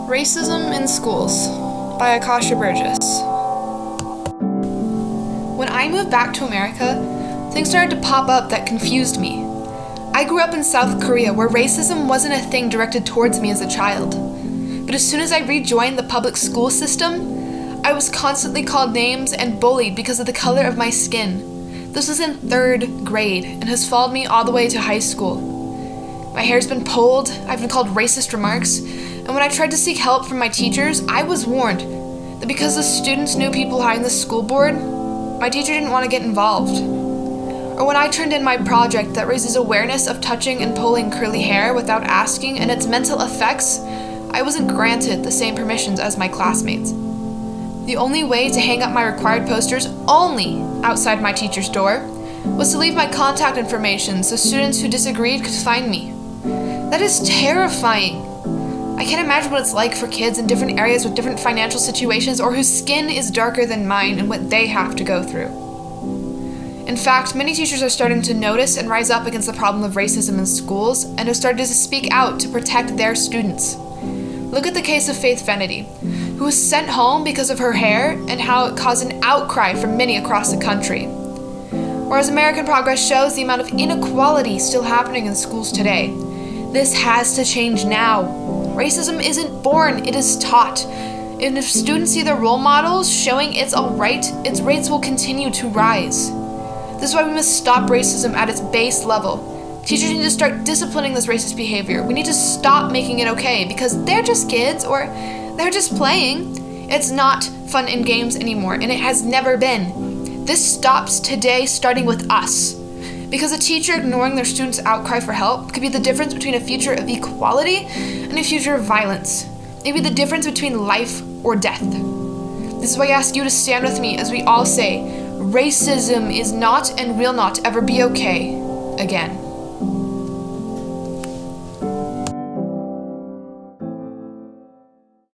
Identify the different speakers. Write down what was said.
Speaker 1: Racism in Schools by Akasha Burgess. When I moved back to America, things started to pop up that confused me. I grew up in South Korea where racism wasn't a thing directed towards me as a child. But as soon as I rejoined the public school system, I was constantly called names and bullied because of the color of my skin. This was in 3rd grade and has followed me all the way to high school. My hair's been pulled, I've been called racist remarks, and when I tried to seek help from my teachers, I was warned that because the students knew people behind the school board, my teacher didn't want to get involved. Or when I turned in my project that raises awareness of touching and pulling curly hair without asking and its mental effects, I wasn't granted the same permissions as my classmates. The only way to hang up my required posters only outside my teacher's door was to leave my contact information so students who disagreed could find me. That is terrifying. I can't imagine what it's like for kids in different areas with different financial situations or whose skin is darker than mine and what they have to go through. In fact, many teachers are starting to notice and rise up against the problem of racism in schools and have started to speak out to protect their students. Look at the case of Faith Fenedy, who was sent home because of her hair and how it caused an outcry from many across the country. Whereas American Progress shows the amount of inequality still happening in schools today. This has to change now. Racism isn't born, it is taught. And if students see their role models showing it's alright, its rates will continue to rise. This is why we must stop racism at its base level. Teachers need to start disciplining this racist behavior. We need to stop making it okay because they're just kids or they're just playing. It's not fun and games anymore, and it has never been. This stops today, starting with us. Because a teacher ignoring their students' outcry for help could be the difference between a future of equality and a future of violence. Maybe the difference between life or death. This is why I ask you to stand with me as we all say, racism is not and will not ever be okay again.